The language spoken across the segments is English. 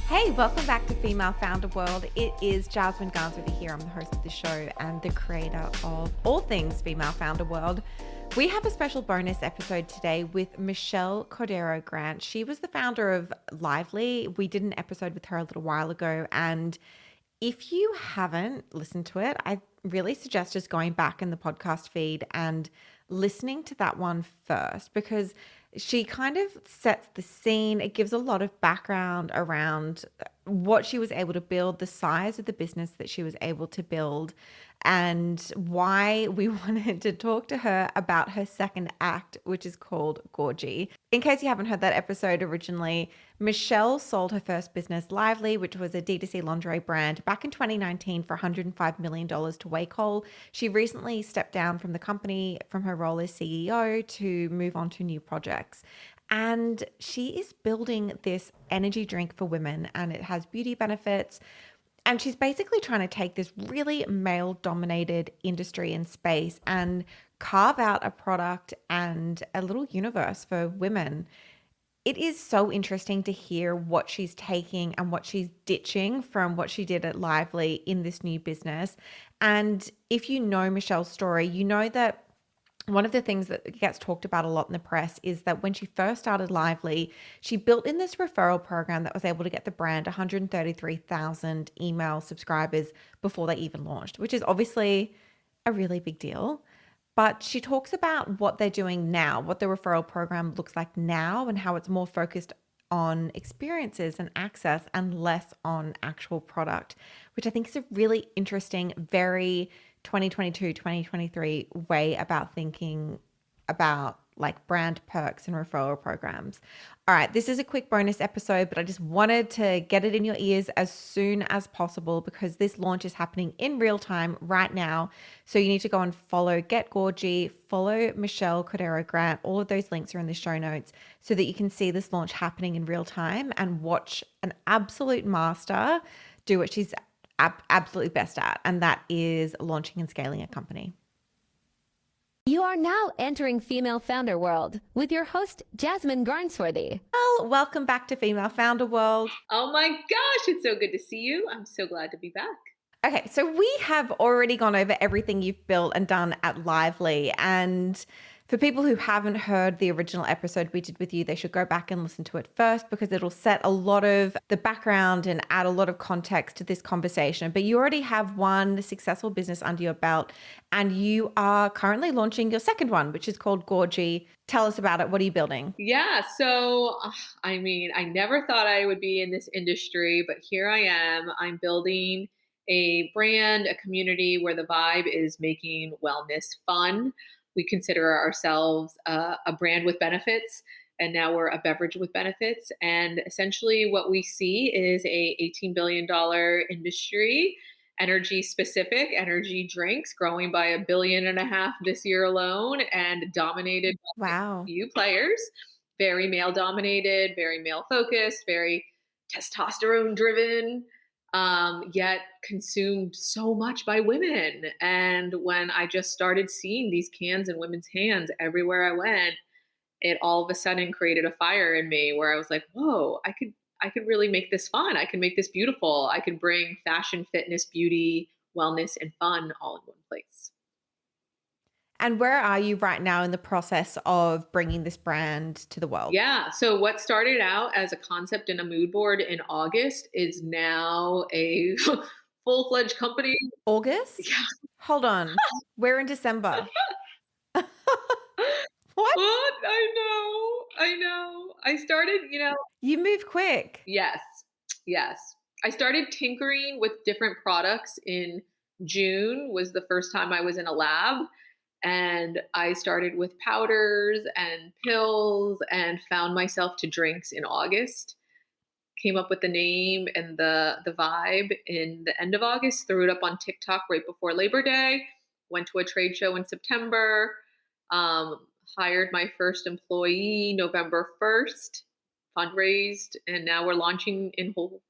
Hey, welcome back to Female Founder World. It is Jasmine Garnsworthy here. I'm the host of the show and the creator of all things Female Founder World. We have a special bonus episode today with Michelle Cordeiro Grant. She was the founder of Lively. We did an episode with her a little while ago, and if you haven't listened to it, I really suggest just going back in the podcast feed and listening to that one first, because she kind of sets the scene. It gives a lot of background around what she was able to build, the size of the business that she was able to build, and why we wanted to talk to her about her second act, which is called Gorgie. In case you haven't heard that episode originally, Michelle sold her first business, Lively, which was a D2C lingerie brand, back in 2019 for $105 million to Wacol. She recently stepped down from the company, from her role as CEO, to move on to new projects. And she is building this energy drink for women, and it has beauty benefits. And she's basically trying to take this really male-dominated industry and space and carve out a product and a little universe for women. It is so interesting to hear what she's taking and what she's ditching from what she did at Lively in this new business. And if you know Michelle's story, you know that one of the things that gets talked about a lot in the press is that when she first started Lively, she built in this referral program that was able to get the brand 133,000 email subscribers before they even launched, which is obviously a really big deal. But she talks about what they're doing now, what the referral program looks like now, and how it's more focused on experiences and access and less on actual product, which I think is a really interesting, very 2022, 2023 way about thinking about like brand perks and referral programs. All right, this is a quick bonus episode, but I just wanted to get it in your ears as soon as possible because this launch is happening in real time right now. So you need to go and follow Get Gorgie, follow Michelle Cordeiro Grant. All of those links are in the show notes so that you can see this launch happening in real time and watch an absolute master do what she's absolutely best at, and that is launching and scaling a company. You are now entering Female Founder World with your host, Jasmine Garnsworthy. Well, welcome back to Female Founder World. Oh my gosh, it's so good to see you. I'm so glad to be back. Okay, so we have already gone over everything you've built and done at Lively, and for people who haven't heard the original episode we did with you, they should go back and listen to it first because it'll set a lot of the background and add a lot of context to this conversation. But you already have one successful business under your belt and you are currently launching your second one, which is called Gorgie. Tell us about it. What are you building? Yeah, so I never thought I would be in this industry, but here I am. I'm building a brand, a community where the vibe is making wellness fun. We consider ourselves a brand with benefits, and now we're a beverage with benefits. And essentially what we see is a $18 billion industry, energy specific, energy drinks growing by $1.5 billion this year alone and dominated by Wow. a few players, very male dominated, very male focused, very testosterone driven, yet consumed so much by women. And when I just started seeing these cans in women's hands everywhere I went, it all of a sudden created a fire in me where I was like, whoa, I could really make this fun. I can make this beautiful. I can bring fashion, fitness, beauty, wellness, and fun all in one place. And where are you right now in the process of bringing this brand to the world? Yeah. So what started out as a concept in a mood board in August is now a full-fledged company. August? Yeah. Hold on. We're in December. What? What? I know. I started, You move quick. yes. I started tinkering with different products in June was the first time I was in a lab. And I started with powders and pills and found myself to drinks in August. Came up with the name and the vibe in the end of August, threw it up on TikTok right before Labor Day, went to a trade show in September, hired my first employee November 1st, fundraised, and now we're launching in Whole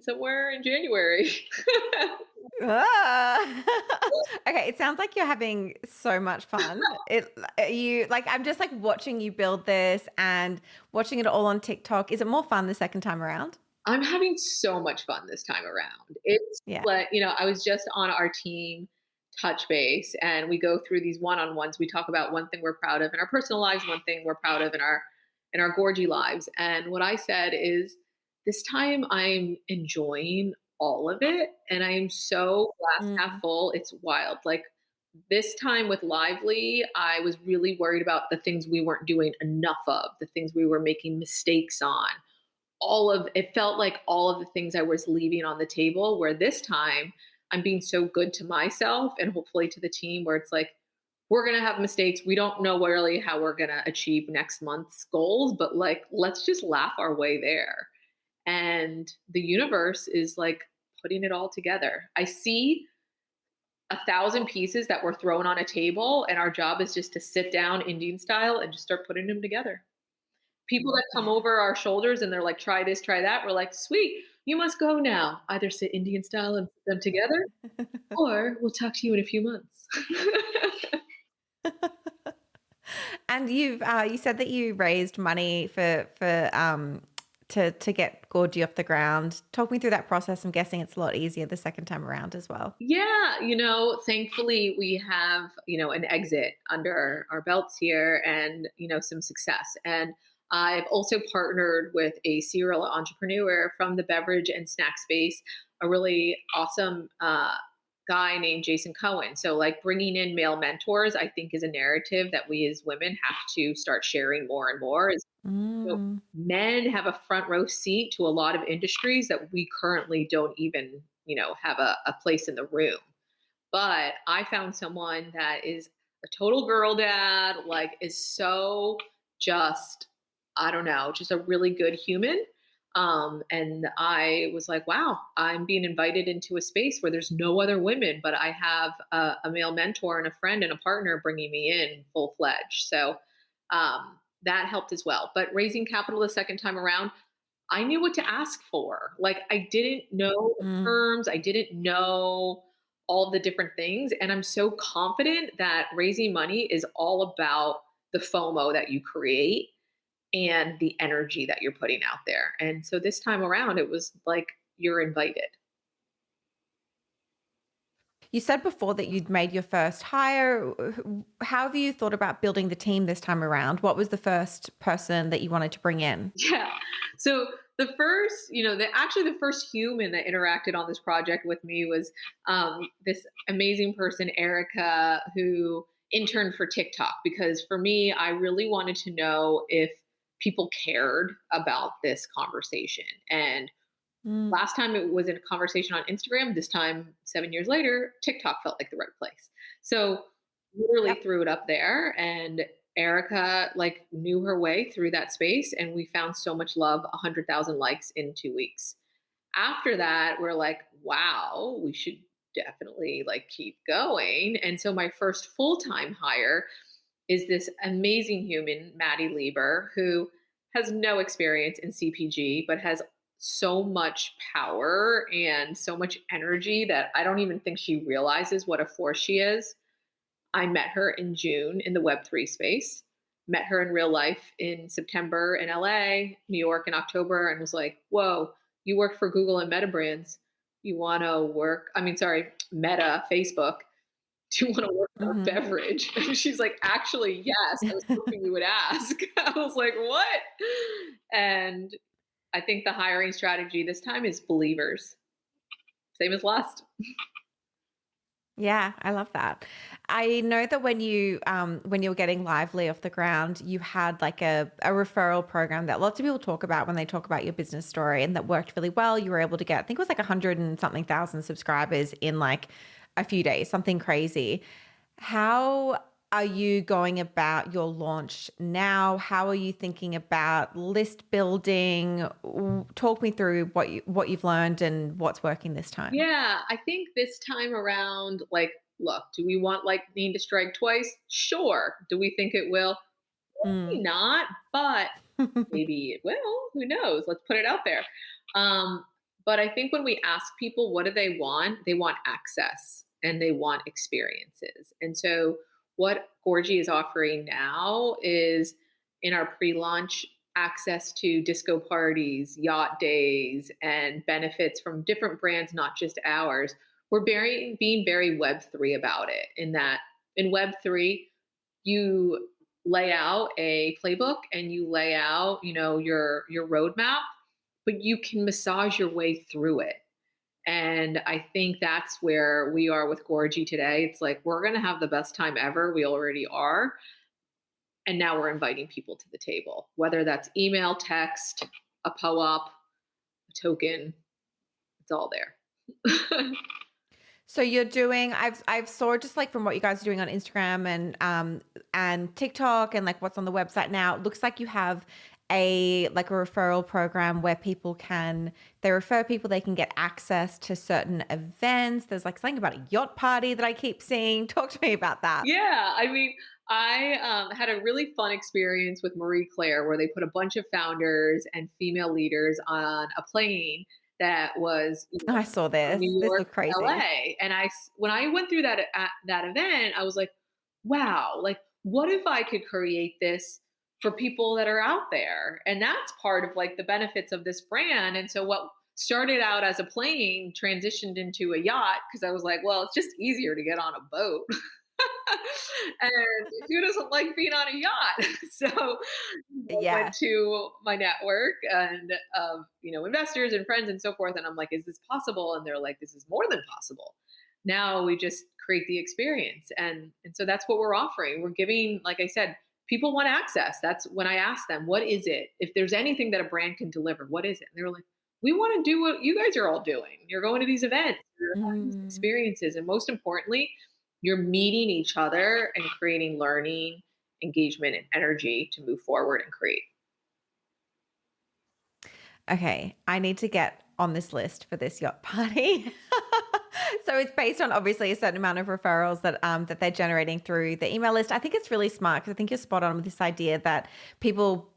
somewhere in January. Ah. Okay, it sounds like you're having so much fun. I'm just like watching you build this and watching it all on TikTok. Is it more fun the second time around? I'm having so much fun this time around. It's Yeah. like, I was just on our team touch base and we go through these one-on-ones. We talk about one thing we're proud of in our personal lives, one thing we're proud of in our Gorgie lives. And what I said is this time I'm enjoying all of it and I am so glass half Mm. full. It's wild. Like this time with Lively, I was really worried about the things we weren't doing enough of, the things we were making mistakes on, all of it felt like all of the things I was leaving on the table, where this time I'm being so good to myself and hopefully to the team, where it's like, we're going to have mistakes. We don't know really how we're going to achieve next month's goals, but like, let's just laugh our way there. And the universe is like putting it all together. I see 1,000 pieces that were thrown on a table, and our job is just to sit down Indian style and just start putting them together. People that come Yeah. over our shoulders and they're like, try this, try that. We're like, sweet, you must go now. Either sit Indian style and put them together, or we'll talk to you in a few months. And you said that you raised money to get Gorgie off the ground. Talk me through that process. I'm guessing it's a lot easier the second time around as well. Yeah, thankfully we have, an exit under our belts here and, some success. And I've also partnered with a serial entrepreneur from the beverage and snack space, a really awesome guy named Jason Cohen. So, like, bringing in male mentors, I think, is a narrative that we as women have to start sharing more and more. Mm. Men have a front row seat to a lot of industries that we currently don't even, have a place in the room. But I found someone that is a total girl dad, like is so just, I don't know, just a really good human. And I was like, wow, I'm being invited into a space where there's no other women, but I have a male mentor and a friend and a partner bringing me in full fledged. So that helped as well. But raising capital the second time around, I knew what to ask for. Like I didn't know the Mm. terms, I didn't know all the different things. And I'm so confident that raising money is all about the FOMO that you create and the energy that you're putting out there. And so this time around, it was like, you're invited. You said before that you'd made your first hire. How have you thought about building the team this time around? What was the first person that you wanted to bring in? Yeah. So the first, actually the first human that interacted on this project with me was this amazing person, Erica, who interned for TikTok. Because for me, I really wanted to know if people cared about this conversation. And Mm. last time it was in a conversation on Instagram. This time, 7 years later, TikTok felt like the right place. So literally Yep. threw it up there, and Erica like knew her way through that space, and we found so much love, 100,000 likes in 2 weeks. After that, we're like, wow, we should definitely like keep going. And so my first full-time hire is this amazing human, Maddie Lieber, who has no experience in CPG, but has so much power and so much energy that I don't even think she realizes what a force she is. I met her in June in the Web3 space, met her in real life in September in LA, New York in October, and was like, whoa, you work for Google and Meta Brands. You want to work, I mean, sorry, Meta, Facebook. Do you want to work for Hmm. beverage? And she's like, actually, yes. I was hoping you would ask. I was like, what? And I think the hiring strategy this time is believers, same as last. Yeah, I love that. I know that when you were getting Lively off the ground, you had like a referral program that lots of people talk about when they talk about your business story, and that worked really well. You were able to get, I think it was like 100 and something thousand subscribers in like a few days, something crazy. How are you going about your launch now? How are you thinking about list building? Talk me through what you've learned and what's working this time. Yeah, I think this time around, like, look, do we want lightning to strike twice? Sure. Do we think it will? Maybe Mm. not, but maybe it will. Who knows? Let's put it out there. Um, but I think when we ask people what do they want access and they want experiences. And so what Gorgie is offering now is in our pre-launch access to disco parties, yacht days, and benefits from different brands, not just ours. We're being very Web3 about it, in that in Web3, you lay out a playbook and you lay out, your roadmap, but you can massage your way through it. And I think that's where we are with Gorgie today. It's like we're going to have the best time ever. We already are. And now we're inviting people to the table, whether that's email, text, a POAP, a token, it's all there. So you're doing, I've saw just like from what you guys are doing on Instagram and TikTok and like what's on the website now, it looks like you have a referral program where they refer people, they can get access to certain events. There's like something about a yacht party that I keep seeing. Talk to me about that. Yeah, I mean, I had a really fun experience with Marie Claire where they put a bunch of founders and female leaders on a plane that was I saw from this. New This York looked to crazy. LA. And when I went through that event, I was like, wow, like what if I could create this for people that are out there? And that's part of like the benefits of this brand. And so what started out as a plane transitioned into a yacht because I was like, well, it's just easier to get on a boat. And who doesn't like being on a yacht? So I Yeah. went to my network and investors and friends and so forth, and I'm like, is this possible? And they're like, this is more than possible. Now we just create the experience, and so that's what we're offering. We're giving, like I said, people want access. That's when I ask them, what is it? If there's anything that a brand can deliver, what is it? And they're like, we want to do what you guys are all doing. You're going to these events, you're having these Mm. experiences, and most importantly, you're meeting each other and creating learning, engagement, and energy to move forward and create. Okay, I need to get on this list for this yacht party. So it's based on obviously a certain amount of referrals that they're generating through the email list. I think it's really smart because I think you're spot on with this idea that people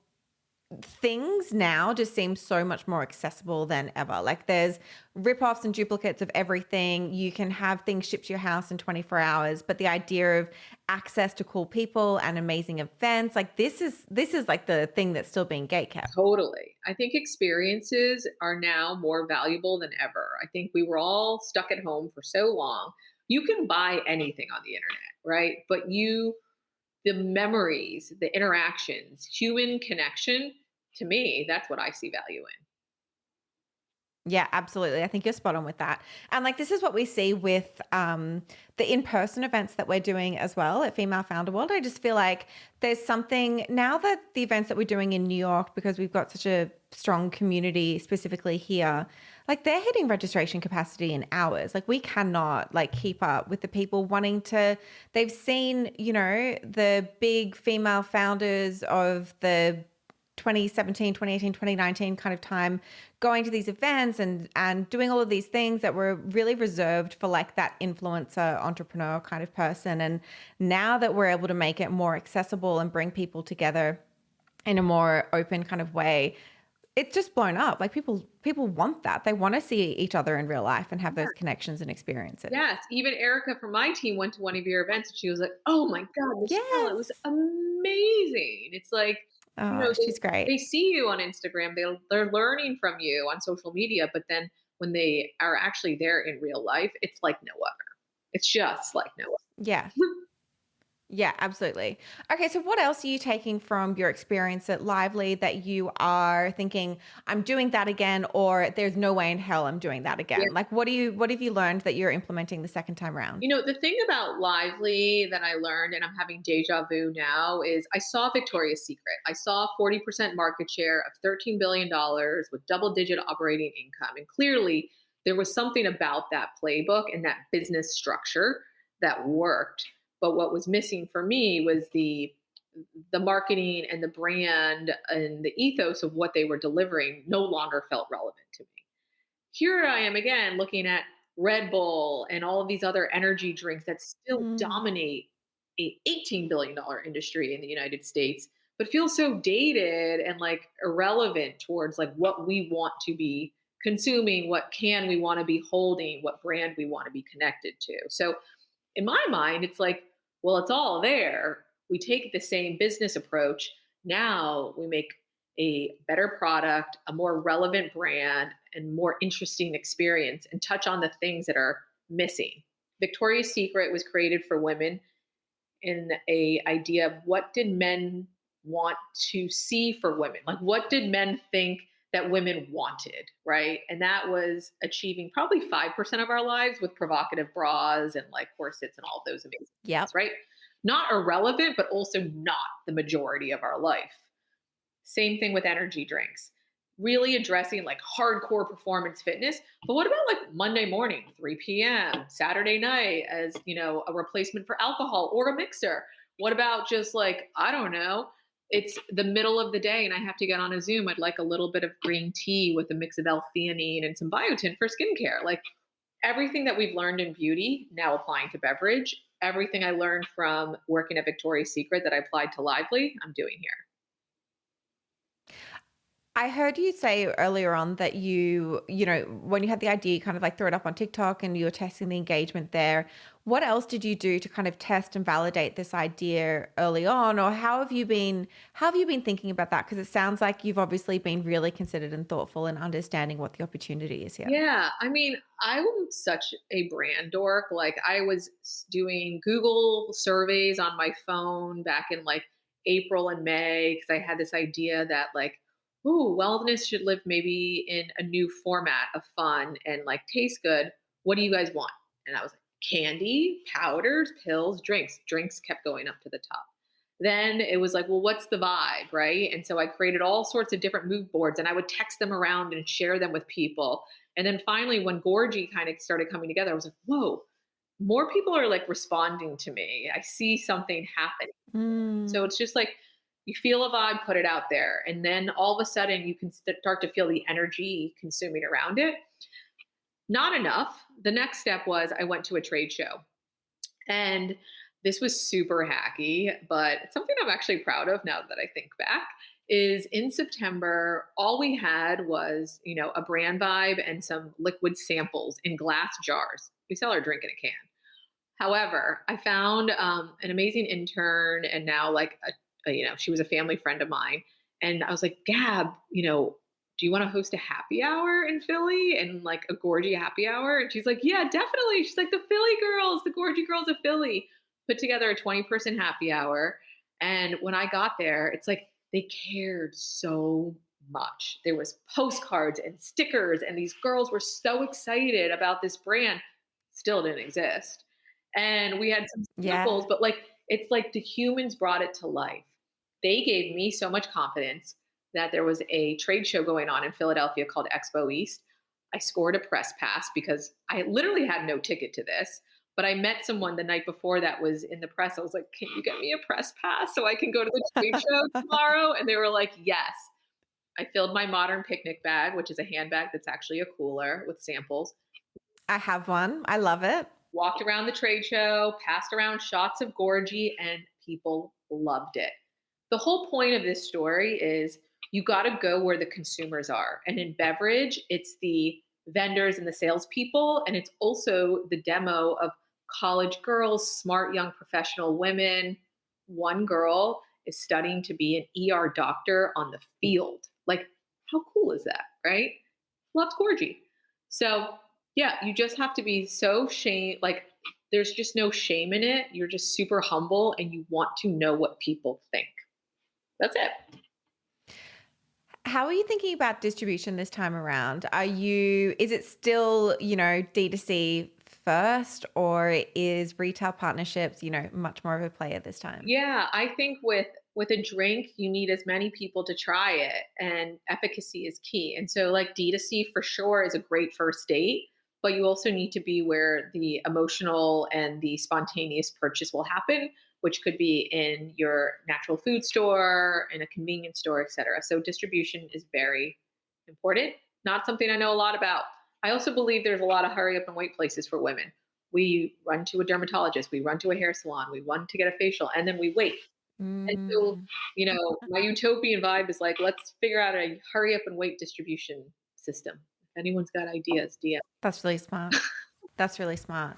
things now just seem so much more accessible than ever. Like there's rip-offs and duplicates of everything. You can have things shipped to your house in 24 hours, but the idea of access to cool people and amazing events, like this is like the thing that's still being gatekept. Totally. I think experiences are now more valuable than ever. I think we were all stuck at home for so long. You can buy anything on the internet, right? But the memories, the interactions, human connection, to me, that's what I see value in. Yeah, absolutely. I think you're spot on with that. And like this is what we see with the in-person events that we're doing as well at Female Founder World. I just feel like there's something now that the events that we're doing in New York, because we've got such a strong community specifically here, like they're hitting registration capacity in hours. Like we cannot like keep up with the people wanting to, they've seen, the big female founders of the 2017, 2018, 2019 kind of time going to these events and doing all of these things that were really reserved for like that influencer entrepreneur kind of person. And now that we're able to make it more accessible and bring people together in a more open kind of way, it's just blown up. Like people want that. They want to see each other in real life and have those connections and experiences. Yes. Even Erica from my team went to one of your events and she was like, oh my God, Michelle, it was Yes. amazing. It's like, Oh, she's they great. see you on Instagram, they're learning from you on social media, but then when they are actually there in real life, it's like no other. It's just like no Yeah. other. Yeah, absolutely. Okay, so what else are you taking from your experience at Lively that you are thinking, I'm doing that again, or there's no way in hell I'm doing that again? Like what have you learned that you're implementing the second time around? The thing about Lively that I learned, and I'm having deja vu now, is I saw Victoria's Secret. I saw 40% market share of $13 billion with double digit operating income. And clearly, there was something about that playbook and that business structure that worked. But what was missing for me was the marketing and the brand and the ethos of what they were delivering no longer felt relevant to me. Here I am again looking at Red Bull and all of these other energy drinks that still Mm. dominate a $18 billion industry in the United States, but feel so dated and like irrelevant towards like what we want to be consuming, what can we want to be holding, what brand we want to be connected to. So in my mind, it's like, well, it's all there. We take the same business approach. Now we make a better product, a more relevant brand, and more interesting experience and touch on the things that are missing. Victoria's Secret was created for women in a idea of what did men want to see for women? Like what did men think that women wanted, right? And that was achieving probably 5% of our lives with provocative bras and like corsets and all those amazing Yep. things, right? Not irrelevant, but also not the majority of our life. Same thing with energy drinks. Really addressing like hardcore performance fitness. But what about like Monday morning, 3 p.m., Saturday night as, a replacement for alcohol or a mixer? What about just like, I don't know, it's the middle of the day and I have to get on a Zoom. I'd like a little bit of green tea with a mix of L-theanine and some biotin for skincare. Like everything that we've learned in beauty, now applying to beverage, everything I learned from working at Victoria's Secret that I applied to Lively, I'm doing here. I heard you say earlier on that when you had the idea, you kind of like threw it up on TikTok and you were testing the engagement there. What else did you do to kind of test and validate this idea early on? Or how have you been thinking about that? Because it sounds like you've obviously been really considered and thoughtful in understanding what the opportunity is here. Yeah, I mean, I'm such a brand dork. Like, I was doing Google surveys on my phone back in like April and May because I had this idea that like, ooh, wellness should live maybe in a new format of fun and like taste good. What do you guys want? And I was like, candy, powders, pills, drinks. Drinks kept going up to the top. Then it was like, well, what's the vibe, right? And so I created all sorts of different mood boards and I would text them around and share them with people. And then finally, when Gorgie kind of started coming together, I was like, whoa, more people are like responding to me. I see something happening. So Mm. it's just like you feel a vibe, put it out there. And then all of a sudden you can start to feel the energy consuming around it. Not enough. The next step was I went to a trade show. And this was super hacky, but it's something I'm actually proud of now that I think back. Is in September, all we had was, a brand vibe and some liquid samples in glass jars. We sell our drink in a can. However, I found an amazing intern and now like she was a family friend of mine. And I was like, Gab, do you want to host a happy hour in Philly and like a Gorgie happy hour? And she's like, yeah, definitely. She's like, the Philly girls, the Gorgie girls of Philly put together a 20-person happy hour. And when I got there, it's like they cared so much. There was postcards and stickers, and these girls were so excited about this brand. Still didn't exist. And we had some Yeah. samples, but like it's like the humans brought it to life. They gave me so much confidence that there was a trade show going on in Philadelphia called Expo East. I scored a press pass because I literally had no ticket to this, but I met someone the night before that was in the press. I was like, can you get me a press pass so I can go to the trade show tomorrow? And they were like, yes. I filled my modern picnic bag, which is a handbag that's actually a cooler with samples, I have one. I love it. walked around the trade show, passed around shots of Gorgie, and people loved it. The whole point of this story is you got to go where the consumers are. And in beverage, it's the vendors and the salespeople. And it's also the demo of college girls, smart young professional women. One girl is studying to be an ER doctor on the field. Like, how cool is that, right? Loves Gorgie. So, yeah, you just have to be so like, there's just no shame in it. You're just super humble and you want to know what people think. That's it. How are you thinking about distribution this time around? Is it still, D2C first, or is retail partnerships, much more of a player this time? Yeah, I think with a drink, you need as many people to try it, and efficacy is key. And so, like D2C for sure is a great first date, but you also need to be where the emotional and the spontaneous purchase will happen, which could be in your natural food store, in a convenience store, et cetera. So distribution is very important. Not something I know a lot about. I also believe there's a lot of hurry up and wait places for women. We run to a dermatologist, we run to a hair salon, we run to get a facial, and then we wait. And so, Mm, my utopian vibe is like, let's figure out a hurry up and wait distribution system. If anyone's got ideas, DM. that's really smart. That's really smart.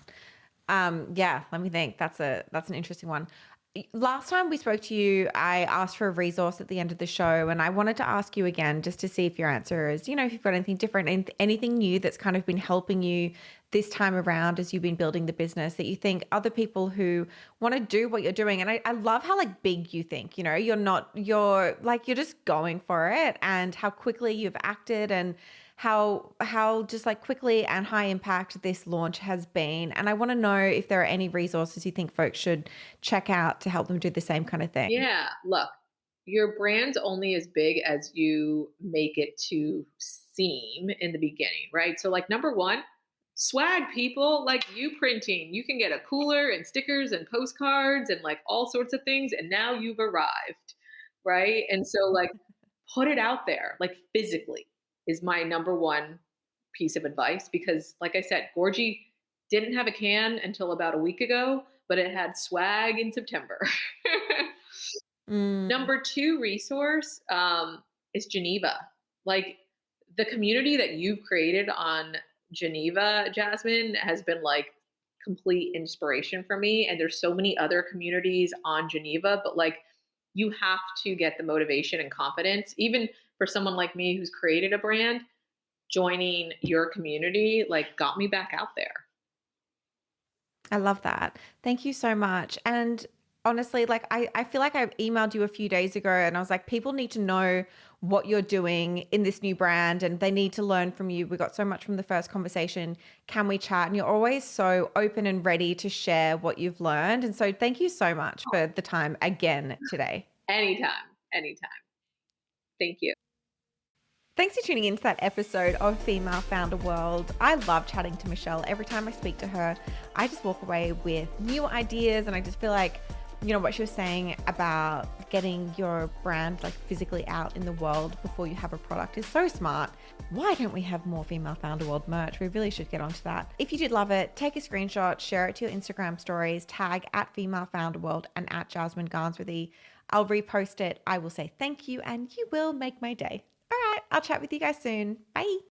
Yeah, let me think. That's an interesting one. last time we spoke to you, I asked for a resource at the end of the show, and I wanted to ask you again just to see if your answer is, if you've got anything different and anything new that's kind of been helping you this time around as you've been building the business that you think other people who want to do what you're doing. And I love how like big you think, you're just going for it, and how quickly you've acted, and how just like quickly and high impact this launch has been. And I want to know if there are any resources you think folks should check out to help them do the same kind of thing. Yeah, look, your brand's only as big as you make it to seem in the beginning, right? So, like, number one, swag people, like you printing. You can get a cooler and stickers and postcards and like all sorts of things. And now you've arrived, right? And so, like, put it out there, like physically, is my number one piece of advice because, like I said, Gorgie didn't have a can until about a week ago, but it had swag in September. Mm. Number two resource is Geneva. Like the community that you've created on Geneva, Jasmine, has been like complete inspiration for me. And there's so many other communities on Geneva, but like you have to get the motivation and confidence, even for someone like me who's created a brand, joining your community like got me back out there. I love that. Thank you so much. And honestly, like I feel like I emailed you a few days ago and I was like, people need to know what you're doing in this new brand and they need to learn from you. We got so much from the first conversation. Can we chat? And you're always so open and ready to share what you've learned. And so thank you so much for the time again today. Anytime, anytime. Thank you. Thanks for tuning into that episode of Female Founder World. I love chatting to Michelle. Every time I speak to her, I just walk away with new ideas, and I just feel like, what she was saying about getting your brand like physically out in the world before you have a product is so smart. Why don't we have more Female Founder World merch? We really should get onto that. If you did love it, take a screenshot, share it to your Instagram stories, tag at Female Founder World and at Jasmine Garnsworthy. I'll repost it. I will say thank you, and you will make my day. All right, I'll chat with you guys soon. Bye.